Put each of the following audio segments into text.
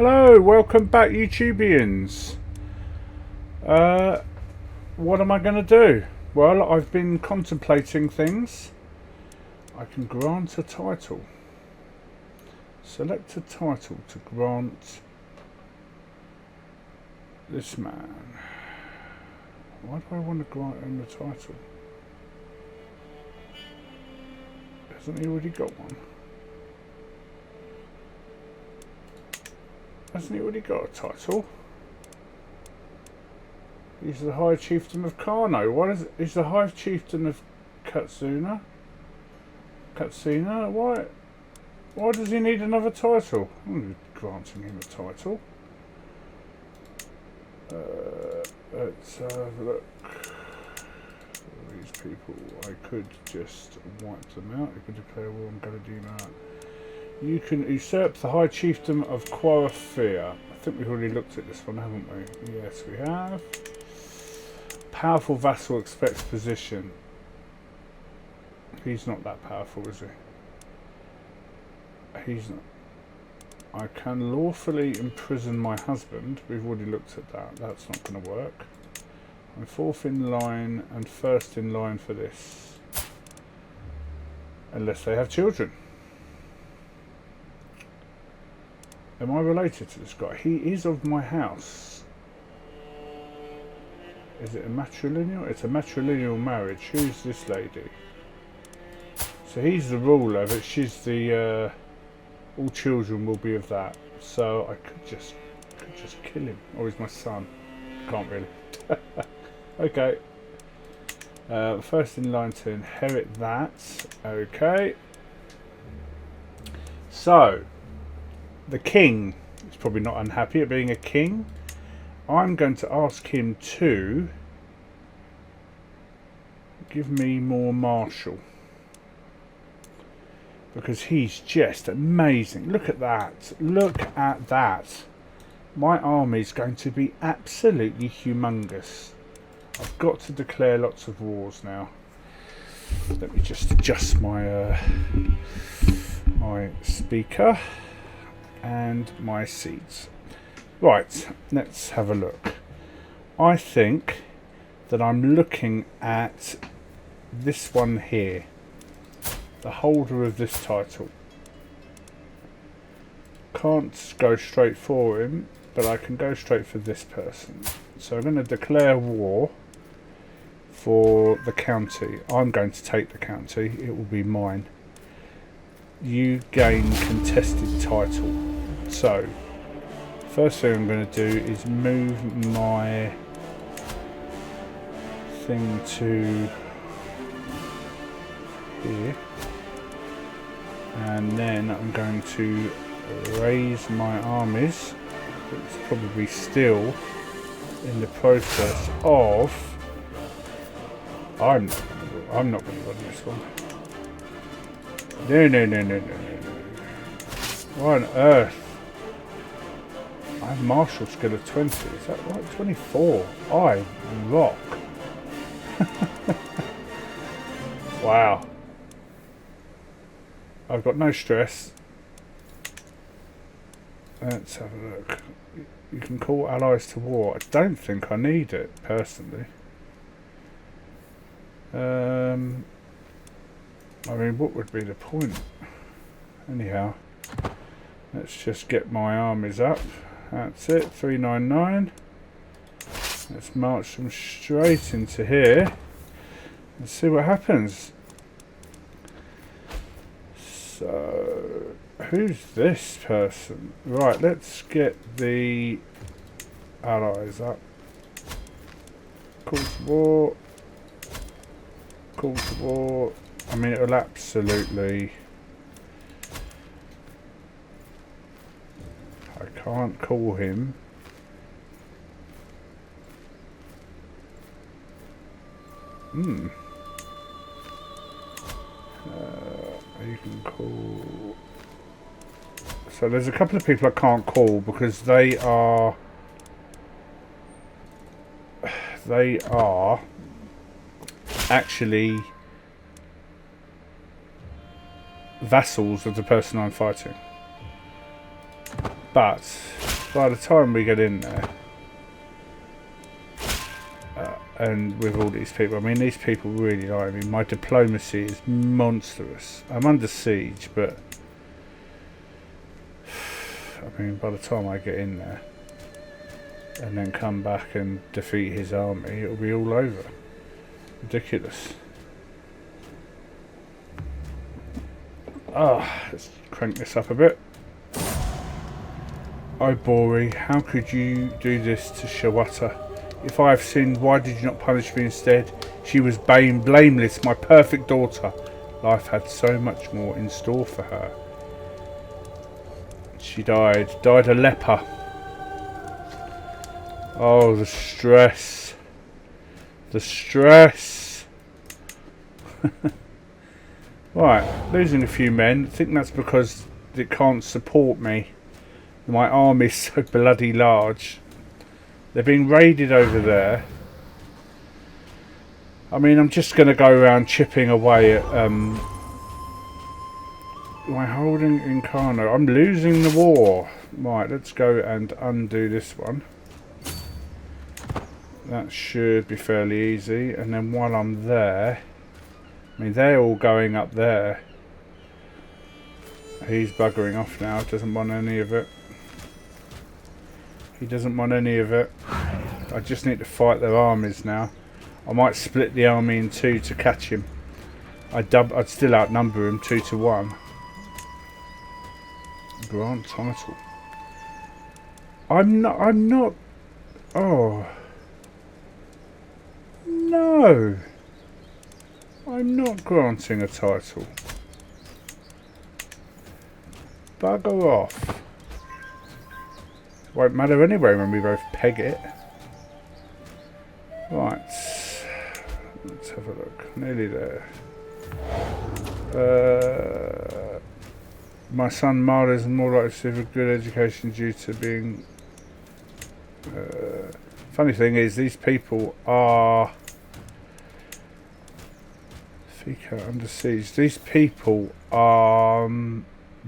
Hello, welcome back YouTubians. What am I going to do? Well, I've been contemplating things. I can grant a title. Select a title to grant this man. Why do I want to grant him the title? Hasn't he already got one? Hasn't he already got a title? He's the High Chieftain of Kano. What is it? He's the High Chieftain of Katsuna? Why does he need another title? I'm granting him a title. Let's have a look. These people, I could just wipe them out. I could declare war on Galadima. You can usurp the High Chiefdom of Quarafia. I think we've already looked at this one, haven't we? Yes, we have. Powerful vassal expects position. He's not that powerful, is he? He's not. I can lawfully imprison my husband. We've already looked at that. That's not going to work. I'm fourth in line and first in line for this. Unless they have children. Am I related to this guy? He is of my house. Is it a matrilineal? It's a matrilineal marriage. Who's this lady? So he's the ruler, but she's the... all children will be of that. So I could just kill him. Or he's my son. Can't really. Okay. First in line to inherit that. Okay. So... the king is probably not unhappy at being a king. I'm going to ask him to give me more martial. Because he's just amazing. Look at that. Look at that. My army is going to be absolutely humongous. I've got to declare lots of wars now. Let me just adjust my my speaker and my seats. Right, let's have a look. I think that I'm looking at this one here, the holder of this title. Can't go straight for him, but I can go straight for this person. So I'm going to declare war for the county. I'm going to take the county. It will be mine. You gain contested title. So, first thing I'm going to do is move my thing to here, and then I'm going to raise my armies. It's probably still in the process of. I'm not going to run this one. No. What on earth? I have martial skill of 20. Is that right? 24. I rock. Wow. I've got no stress. Let's have a look. You can call allies to war. I don't think I need it, personally. I mean, what would be the point? Anyhow, let's just get my armies up. That's it, 399. Let's march them straight into here and see what happens. So, who's this person? Right, let's get the allies up. Call to war. Call to war. I mean, it'll absolutely... I can't call him. You can call... So there's a couple of people I can't call because they are actually vassals of the person I'm fighting. But by the time we get in there, and with all these people, I mean, these people really like me. My diplomacy is monstrous. I'm under siege, but I mean, by the time I get in there and then come back and defeat his army, it'll be all over. Ridiculous. Let's crank this up a bit. Oh, Bori, how could you do this to Shawata? If I have sinned, why did you not punish me instead? She was blameless, my perfect daughter. Life had so much more in store for her. She died a leper. Oh, the stress. The stress. Right, losing a few men. I think that's because it can't support me. My army's so bloody large. They're being raided over there. I mean, I'm just going to go around chipping away at... Am I holding Incarno? I'm losing the war. Right, let's go and undo this one. That should be fairly easy. And then while I'm there... I mean, they're all going up there. He's buggering off now. Doesn't want any of it. He doesn't want any of it. I just need to fight their armies now. I might split the army in two to catch him. I'd still outnumber him 2-1. Grant title. I'm not. Oh. No. I'm not granting a title. Bugger off. Won't matter anyway when we both peg it. Right. Let's have a look. Nearly there. My son Mara is more likely to have a good education due to being... funny thing is, these people are... Fika under siege. These people are...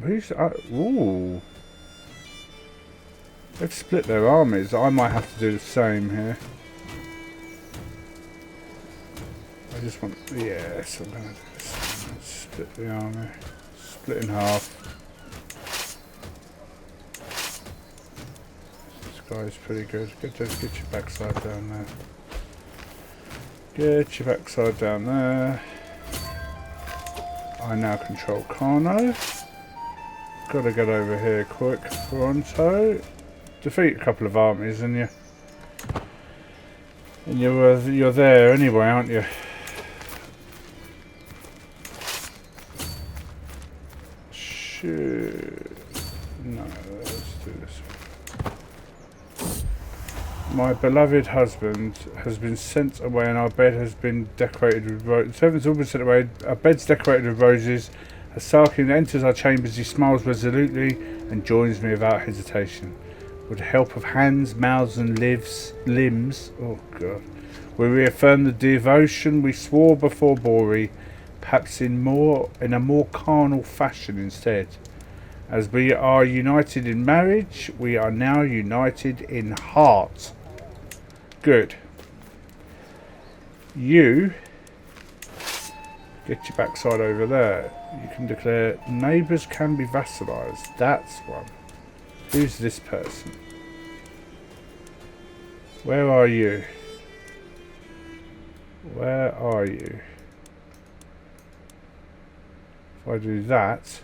who's... ooh. They've split their armies. I might have to do the same here. I just want... yes, I'm going to do this. Let's split the army. Split in half. This guy's pretty good. Get your backside down there. Get your backside down there. I now control Kano. Gotta get over here quick. Pronto. Defeat a couple of armies and you're there anyway, aren't you? No, let's do this one. My beloved husband has been sent away and our bed has been decorated with roses. Servants all been sent away. Our bed's decorated with roses. As Sarkin enters our chambers, he smiles resolutely and joins me without hesitation. With the help of hands, mouths and limbs, oh God, we reaffirm the devotion we swore before Bori, perhaps in a more carnal fashion instead. As we are united in marriage, we are now united in heart. Good. You get your backside over there. You can declare neighbours can be vassalised. That's one. Who's this person? Where are you? Where are you? If I do that,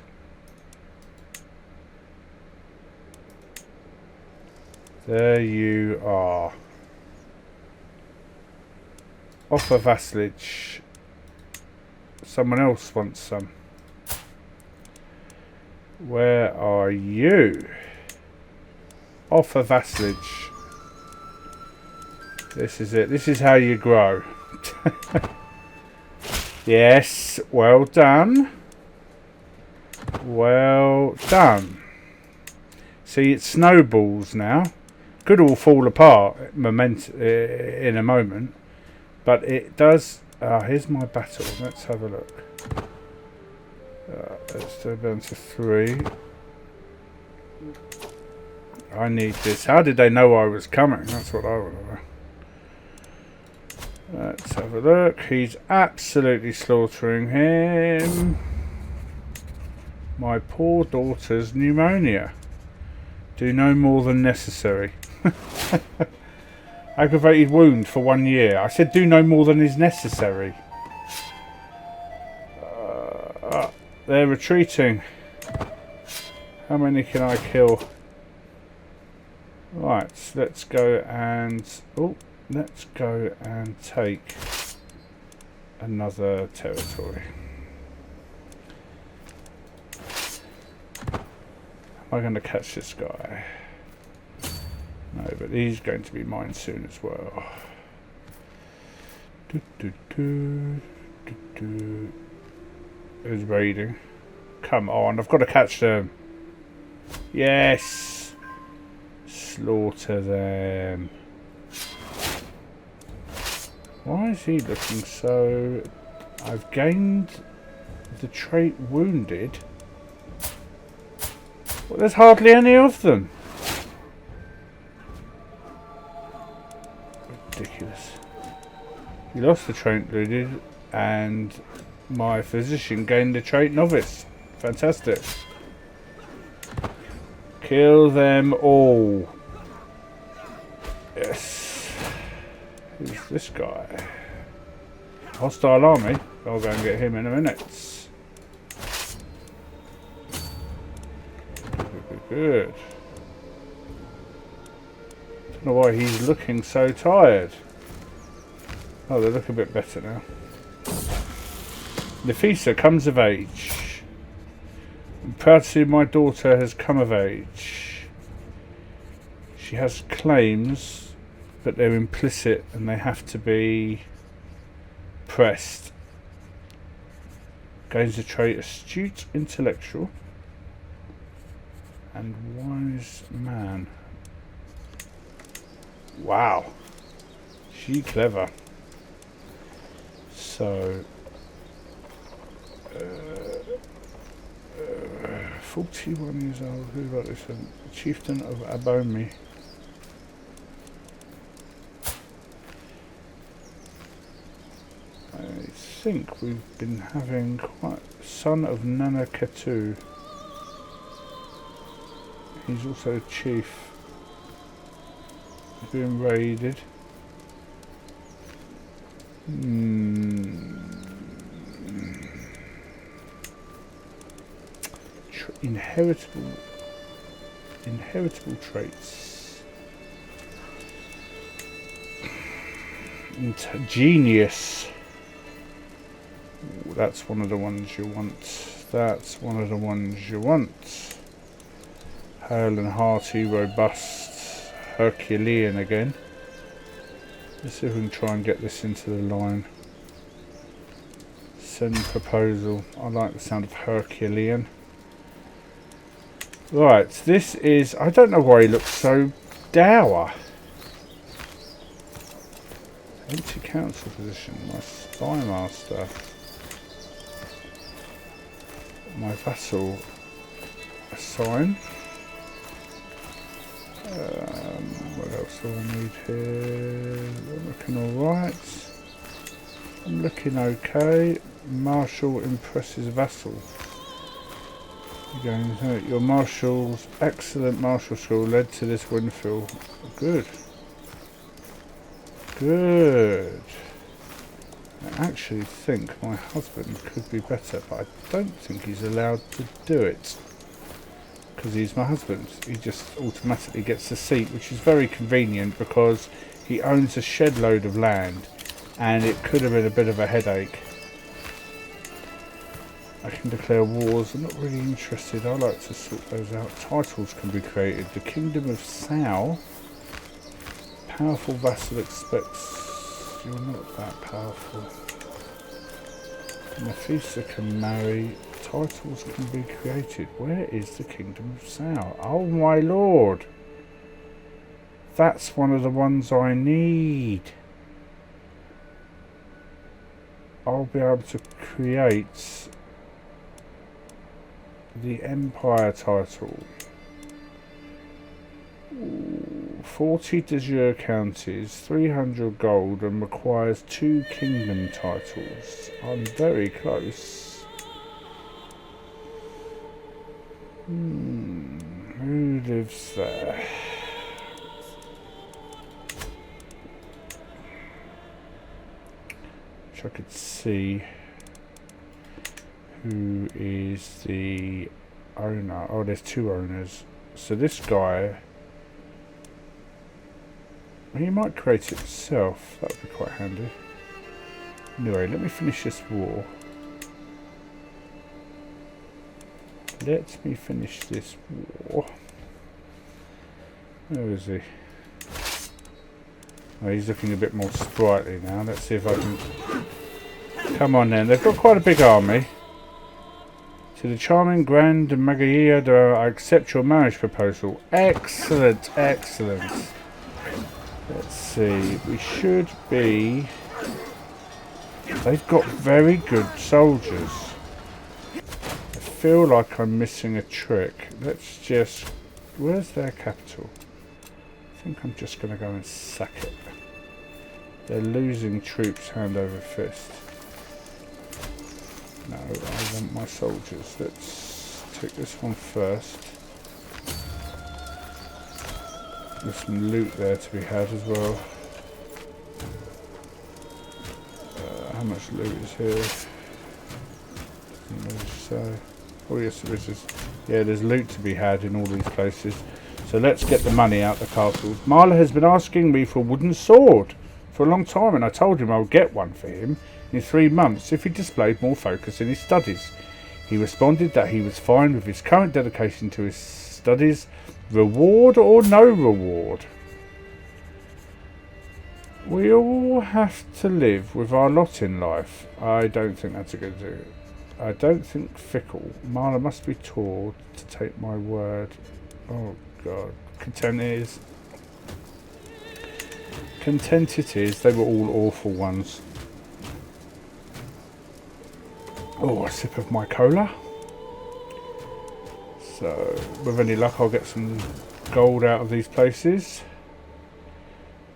there you are. Offer vassalage. Someone else wants some. Where are you? Offer vassalage. This is it. This is how you grow. Yes, well done. Well done. See, it snowballs now. Could all fall apart in a moment, but it does. Here's my battle. Let's have a look. Let's go down to 3. I need this. How did they know I was coming? That's what I want to know. Let's have a look. He's absolutely slaughtering him. My poor daughter's pneumonia. Do no more than necessary. Aggravated wound for 1 year. I said do no more than is necessary. They're retreating. How many can I kill? Right, let's go and... Oh, let's go and take another territory. Am I going to catch this guy? No, but he's going to be mine soon as well. Who's raiding? Come on, I've got to catch them. Yes! Slaughter them. Why is he looking so... I've gained the trait wounded. Well, there's hardly any of them. Ridiculous. You lost the trait wounded and my physician gained the trait novice. Fantastic. Kill them all. Yes. Who's this guy? Hostile army. I'll go and get him in a minute. Good. Don't know why he's looking so tired. Oh, they look a bit better now. Nafisa comes of age. I'm proud to see my daughter has come of age. She has claims, but they're implicit and they have to be pressed. Gains the trait astute, intellectual, and wise man. Wow, she clever. So 41 years old. Who about this one? Chieftain of Abomi. I think we've been having quite... Son of Nana Ketu. He's also a chief. He's being raided. Inheritable traits. Genius. Ooh, that's one of the ones you want. That's one of the ones you want. Hale and hearty, robust, Herculean again. Let's see if we can try and get this into the line. Send proposal. I like the sound of Herculean. Right, this is... I don't know why he looks so dour. Empty council position. My spy master. My vassal. Assign. What else do I need here? I'm looking alright. I'm looking okay. Marshal impresses vassal. Your marshal's excellent martial school led to this windfall. Good. Good. I actually think my husband could be better, but I don't think he's allowed to do it. Because he's my husband. He just automatically gets the seat, which is very convenient because he owns a shed load of land and it could have been a bit of a headache. I can declare wars. I'm not really interested. I like to sort those out. Titles can be created. The Kingdom of Sao. Powerful vassal expects you're not that powerful. Nafisa can marry. Titles can be created. Where is the Kingdom of Sao? Oh my lord. That's one of the ones I need. I'll be able to create the Empire title. 40 de jure counties, 300 gold, and requires 2 kingdom titles. I'm very close. Who lives there? Which I could see. Who is the owner? Oh, there's 2 owners. So this guy, he might create it himself. That would be quite handy. Anyway, let me finish this war. Let me finish this war. Where is he? Oh, he's looking a bit more sprightly now. Let's see if I can... Come on then. They've got quite a big army. To the charming Grand Magaia, I accept your marriage proposal. Excellent, excellent. Let's see. We should be... They've got very good soldiers. I feel like I'm missing a trick. Let's just... Where's their capital? I think I'm just going to go and sack it. They're losing troops hand over fist. No, I want my soldiers. Let's take this one first. There's some loot there to be had as well. How much loot is here? So, oh yes, there is. Yeah, there's loot to be had in all these places. So let's get the money out the castles. Marla has been asking me for a wooden sword for a long time, and I told him I would get one for him in 3 months if he displayed more focus in his studies. He responded that he was fine with his current dedication to his studies. Reward or no reward? We all have to live with our lot in life. I don't think that's a good thing. I don't think fickle. Marla must be taught to take my word. Oh God. Content it is. Content it is. They were all awful ones. Oh, a sip of my cola. So, with any luck, I'll get some gold out of these places.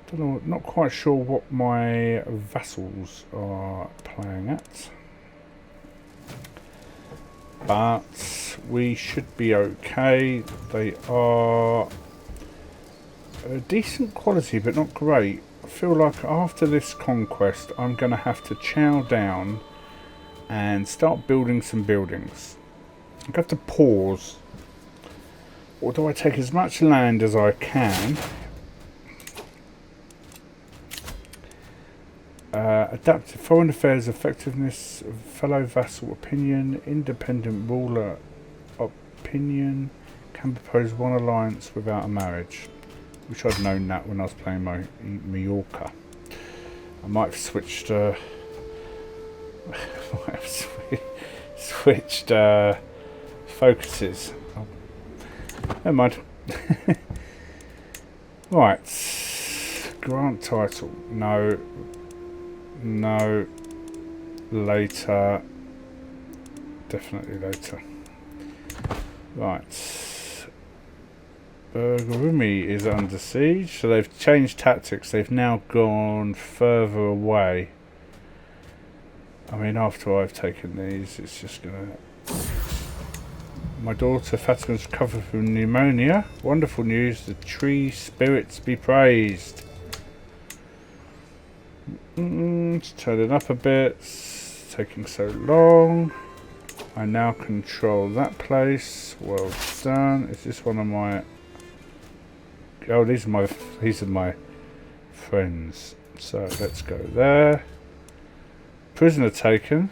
Don't know, not quite sure what my vassals are playing at, but we should be okay. They are a decent quality, but not great. I feel like after this conquest, I'm going to have to chow down and start building some buildings. I'm going to have to pause. Or do I take as much land as I can? Adapt to foreign affairs, effectiveness, fellow vassal opinion, independent ruler opinion, can propose one alliance without a marriage. Wish I'd known that when I was playing my Mallorca. I might have switched switched focuses. Oh, never mind. Right. Grant title. No. No. Later. Definitely later. Right. Burgurumi is under siege. So they've changed tactics. They've now gone further away. I mean, after I've taken these, it's just gonna... My daughter Fatima's recovered from pneumonia. Wonderful news. The tree spirits be praised. Let's turn it up a bit. It's taking so long. I now control that place. Well done. Is this one of my... Oh, these are my friends. So let's go there. Prisoner taken.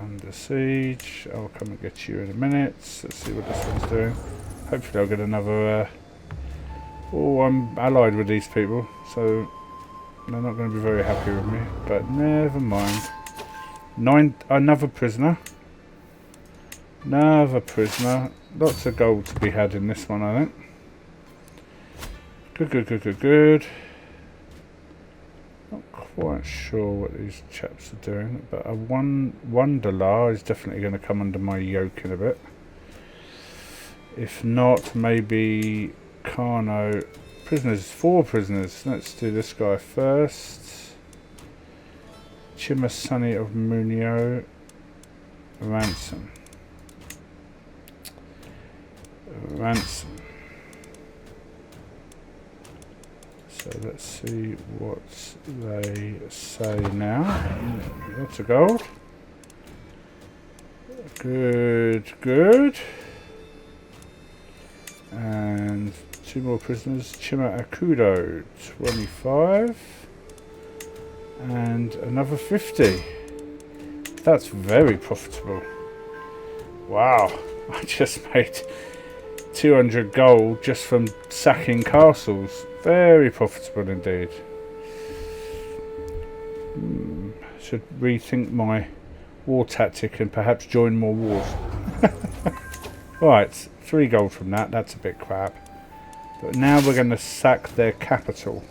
Under siege. I'll come and get you in a minute. Let's see what this one's doing. Hopefully I'll get another... Oh, I'm allied with these people, so they're not going to be very happy with me. But never mind. Another prisoner. Another prisoner. Lots of gold to be had in this one, I think. Good. Not quite sure what these chaps are doing, but a $1 is definitely going to come under my yoke in a bit. If not, maybe Carno. Prisoners, 4 prisoners. Let's do this guy first. Chimasani of Munio. Ransom. Ransom. So let's see what they say now. Lots of gold. Good, good. And 2 more prisoners. Chima Akudo, 25. And another 50. That's very profitable. Wow, I just made 200 gold just from sacking castles. Very profitable indeed. Should rethink my war tactic and perhaps join more wars. Right, 3 gold from that. That's a bit crap. But now we're going to sack their capital.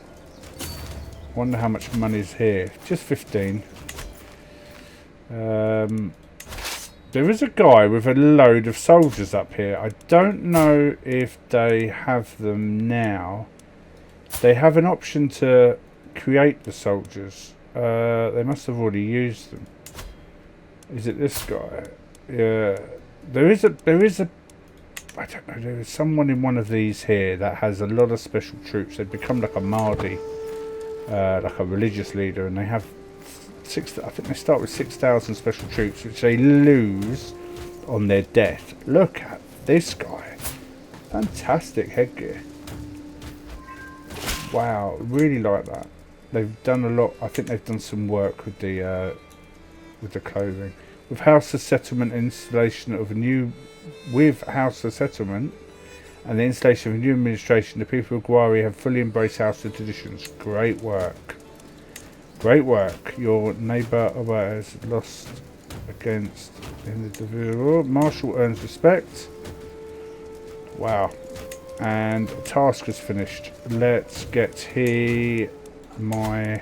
Wonder how much money's here. Just 15. There is a guy with a load of soldiers up here. I don't know if they have them now. They have an option to create the soldiers. They must have already used them. Is it this guy? Yeah. There is a I don't know, there is someone in one of these here that has a lot of special troops. They've become like a Mahdi, like a religious leader, and they have I think they start with 6,000 special troops, which they lose on their death. Look at this guy. Fantastic headgear. Wow, really like that. They've done a lot. I think they've done some work with the clothing. With House of Settlement installation of a new House of Settlement and the installation of a new administration, the people of Gwari have fully embraced House of Traditions. Great work. Great work. Your neighbour has lost against individual. Marshal earns respect. Wow. And task is finished. Let's get here my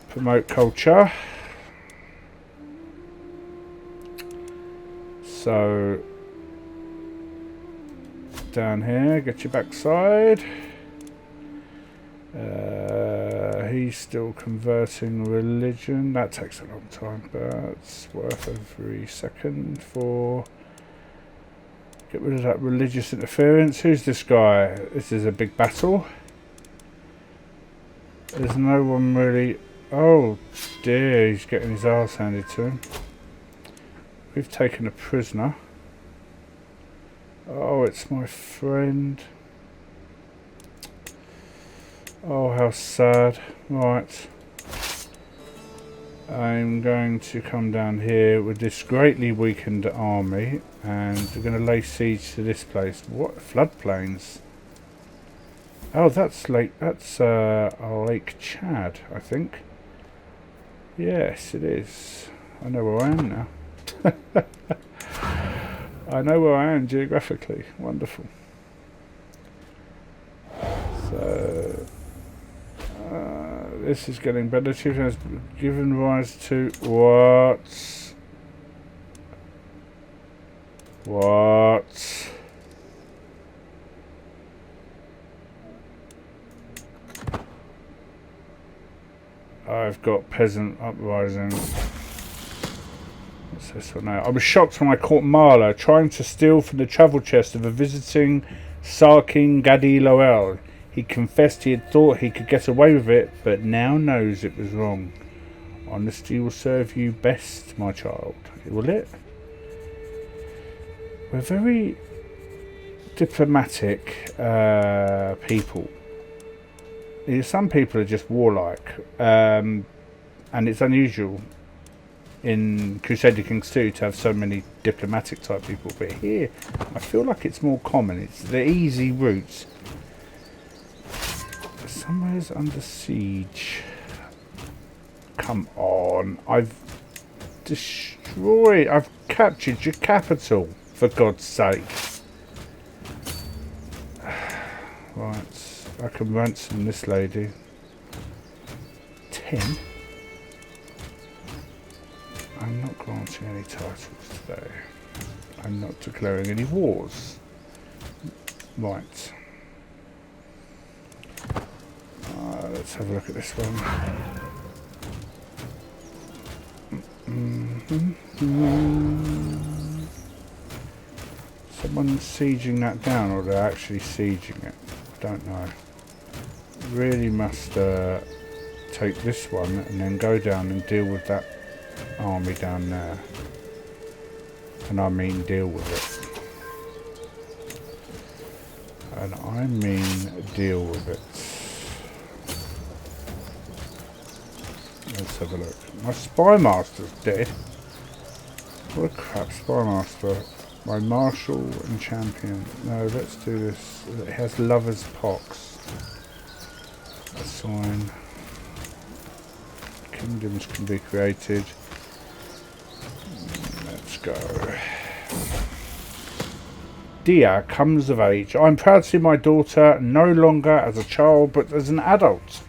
promote culture. So down here, get your backside. He's still converting religion. That takes a long time, but it's worth every second for get rid of that religious interference. Who's this guy? This is a big battle. There's no one really. Oh dear, he's getting his arse handed to him. We've taken a prisoner. Oh, it's my friend. Oh, how sad. Right. I'm going to come down here with this greatly weakened army, and we're going to lay siege to this place. What? Floodplains? Oh, that's Lake Chad, I think. Yes, it is. I know where I am now. I know where I am geographically. Wonderful. So this is getting better. Chief has given rise to what? What? I've got peasant uprising. What's this one now? I was shocked when I caught Marla trying to steal from the travel chest of a visiting Sarking Gadi Loel. He confessed he had thought he could get away with it, but now knows it was wrong. Honesty will serve you best, my child. Will it? We're very diplomatic people. Some people are just warlike, and it's unusual in Crusader Kings 2 to have so many diplomatic type people, but here I feel like it's more common. It's the easy routes. Somewhere's under siege. Come on, I've captured your capital, for God's sake. Right, I can ransom this lady. 10? I'm not granting any titles today. I'm not declaring any wars. Right. Let's have a look at this one. Someone's sieging that down, or they're actually sieging it. I don't know. Really must take this one and then go down and deal with that army down there. And I mean deal with it. And I mean deal with it. Let's have a look. My spy master's dead. What a crap spy master. My marshal and champion. No, let's do this. It has lover's pox. Assign. Kingdoms can be created. Let's go. Dia comes of age. I'm proud to see my daughter no longer as a child but as an adult.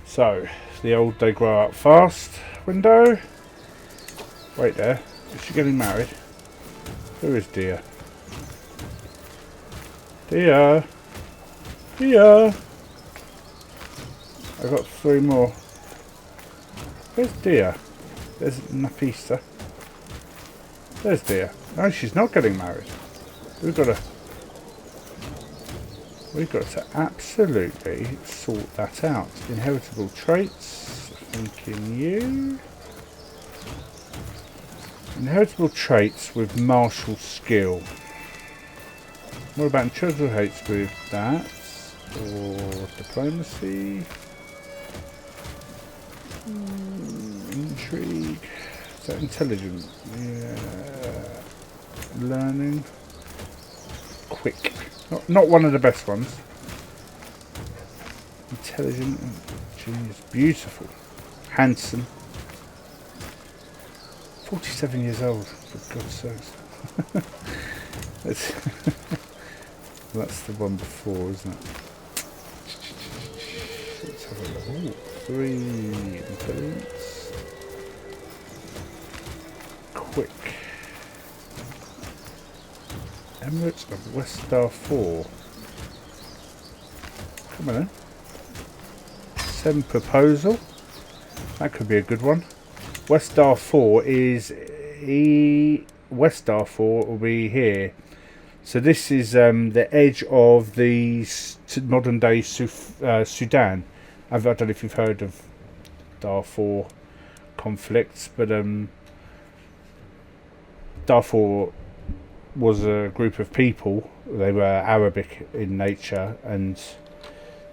So, the old they grow up fast window. Wait there. Is she getting married? Who is Dia? Dia! Dia! I got 3 more. Where's Dia? There's Nafisa. There's Dia. No, she's not getting married. We've got to absolutely sort that out. Inheritable traits. Thinking you. Inheritable traits with martial skill. What about intellectual traits with that? Or diplomacy? Intrigue. Is that intelligent? Yeah. Learning. Quick. Not one of the best ones. Intelligent. Genius. Beautiful. Handsome. 47 years old, for God's sakes. That's the one before, isn't it? Let's have a look. Ooh, 3 intelligence. Quick. Emirates of West Darfur. Come on then. Send proposal. That could be a good one. West Darfur is West Darfur will be here. So this is the edge of the modern day Sudan. I don't know if you've heard of Darfur conflicts, but Darfur was a group of people. They were Arabic in nature, and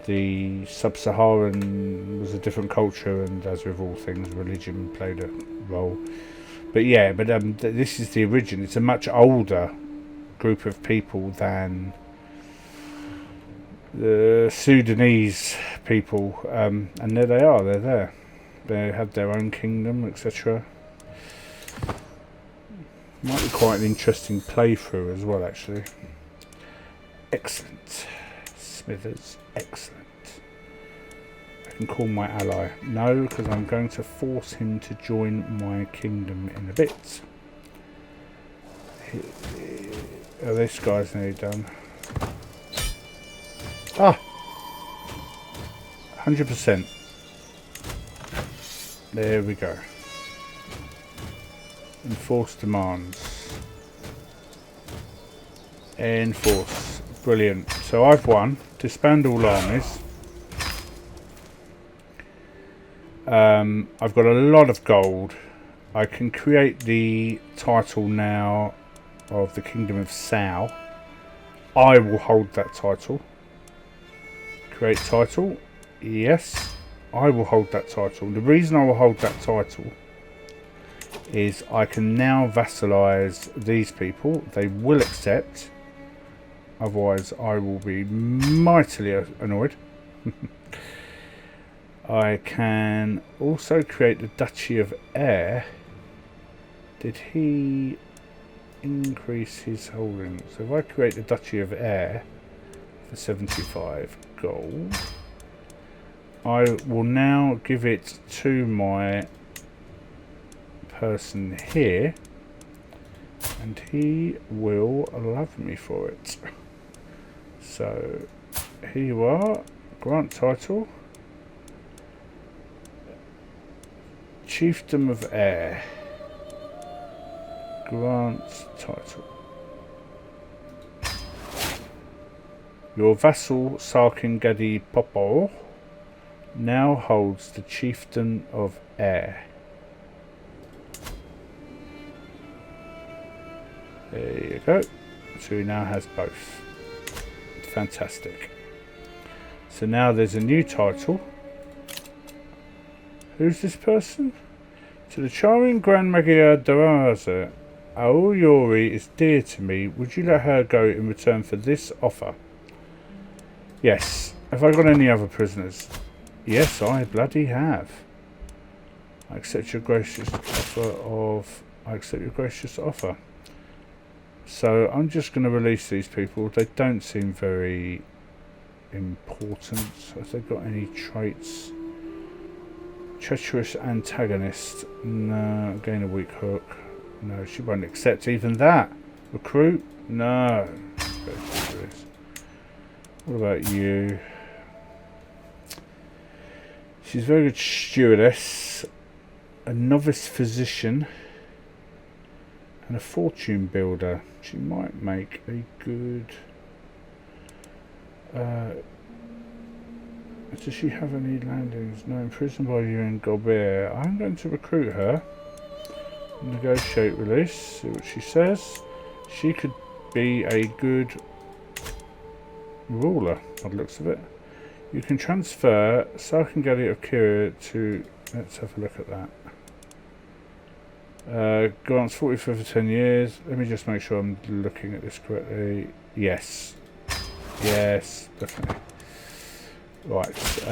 the sub-Saharan was a different culture, and as with all things, religion played a role. But yeah, this is the origin. It's a much older group of people than the Sudanese people, and there they are. They're there. They have their own kingdom, etc. Might be quite an interesting playthrough as well, actually. Excellent, Smithers. Excellent. I can call my ally. No, because I'm going to force him to join my kingdom in a bit. Oh, this guy's nearly done. Ah! 100%. There we go. Enforce demands. Enforce. Brilliant. So I've won. Disband all armies. I've got a lot of gold. I can create the title now of the Kingdom of Sao. I will hold that title. Create title. Yes, I will hold that title. The reason I will hold that title is I can now vassalize these people. They will accept. Otherwise, I will be mightily annoyed. I can also create the Duchy of Air. Did he increase his holding? So if I create the Duchy of Air for 75 gold, I will now give it to my person here, and he will love me for it. So here you are. Grant title. Chiefdom of Air. Grant title. Your vassal Sarkin Gadi Popo now holds the Chieftain of Air. There you go. So he now has both. Fantastic. So now there's a new title. Who's this person? To the charming Grand Magia Daraza, Aoyori is dear to me. Would you let her go in return for this offer? Yes. Have I got any other prisoners? Yes, I bloody have. I accept your gracious offer. So I'm just going to release these people. They don't seem very important. Have they got any traits? Treacherous antagonist. No. Gain a weak hook. No, she won't accept even that. Recruit? No. What about you? She's a very good stewardess, a novice physician, and a fortune builder. She might make a good... does she have any landings? No, imprisoned by you in Gobert. I'm going to recruit her. Negotiate release. See what she says. She could be a good ruler, by the looks of it. You can transfer Sarkangadi of Kira to... Let's have a look at that. Grants 44 for 10 years. Let me just make sure I'm looking at this correctly. Yes. Yes, definitely. Right.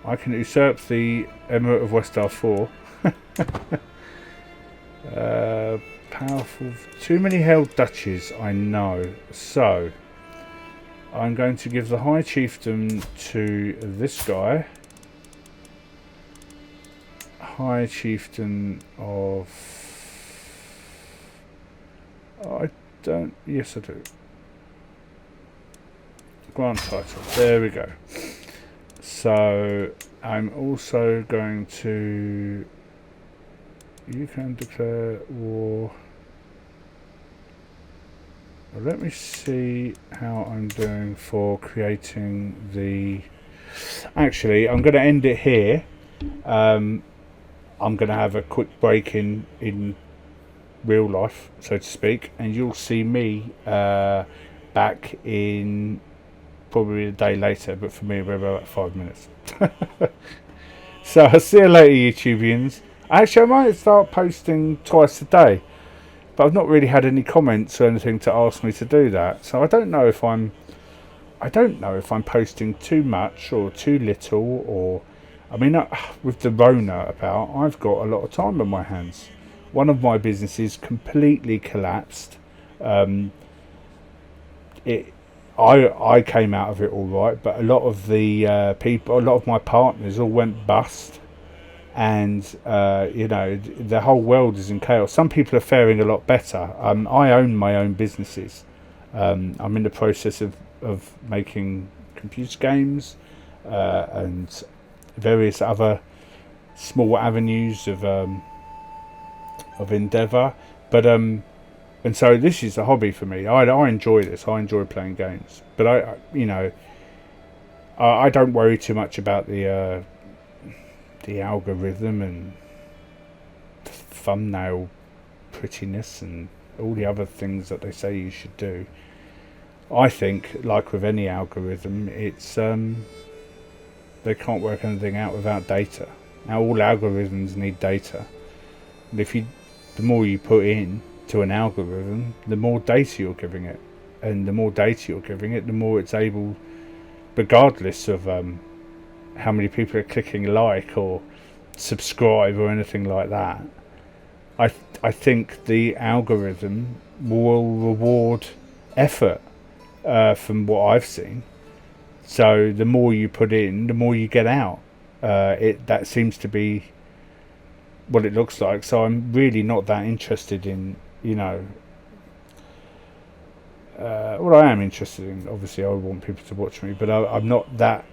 I can usurp the Emirate of West Darfur. Powerful. Too many held duchies, I know. So... I'm going to give the High Chieftain to this guy. High Chieftain of... I don't... Yes, I do. Grant title. There we go. So, I'm also going to... You can declare war... Well, let me see how I'm doing for creating the... Actually, I'm going to end it here. I'm going to have a quick break in real life, so to speak, and you'll see me back in probably a day later, but for me it'll be about 5 minutes. So I'll see you later, YouTubians. Actually, I might start posting twice a day. But I've not really had any comments or anything to ask me to do that, so I don't know if I'm posting too much or too little, or I mean, with the Rona about, I've got a lot of time on my hands. One of my businesses completely collapsed. I came out of it all right, but a lot of the a lot of my partners all went bust. And you know, the whole world is in chaos. Some people are faring a lot better. I own my own businesses. I'm in the process of making computer games and various other small avenues of endeavour. But and so this is a hobby for me. I enjoy this. I enjoy playing games. But I don't worry too much about the algorithm and thumbnail prettiness and all the other things that they say you should do. I think, like with any algorithm, it's they can't work anything out without data. Now, all algorithms need data, and the more you put in to an algorithm, the more data you're giving it, and the more data you're giving it, the more it's able, regardless of how many people are clicking like or subscribe or anything like that. I think the algorithm will reward effort from what I've seen. So the more you put in, the more you get out. That seems to be what it looks like. So I'm really not that interested in, you know. Well, I am interested in. Obviously, I want people to watch me, but I'm not that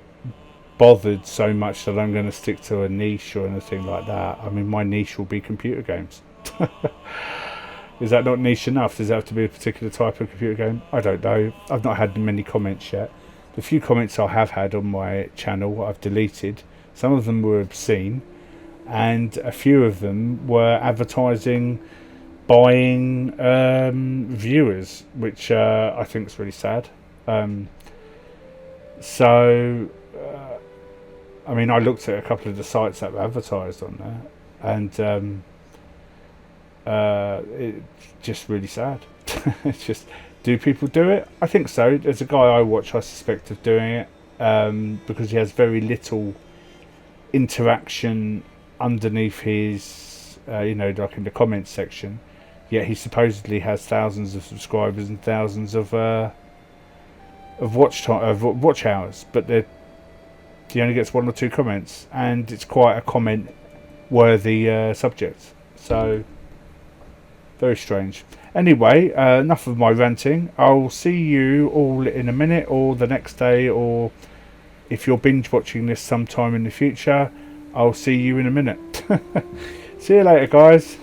bothered so much that I'm going to stick to a niche or anything like that. I mean, my niche will be computer games. Is that not niche enough? Does it have to be a particular type of computer game? I don't know. I've not had many comments yet. The few comments I have had on my channel, I've deleted. Some of them were obscene, and a few of them were advertising buying viewers, which I think is really sad. I mean, I looked at a couple of the sites that were advertised on there, and it's just really sad. It's just, do people do it? I think so. There's a guy I watch, I suspect, of doing it, because he has very little interaction underneath his, you know, like in the comments section. Yet he supposedly has thousands of subscribers and thousands of watch hours, but he only gets 1 or 2 comments, and it's quite a comment-worthy subject. So, very strange. Anyway, enough of my ranting. I'll see you all in a minute, or the next day, or if you're binge watching this sometime in the future, I'll see you in a minute. See you later, guys.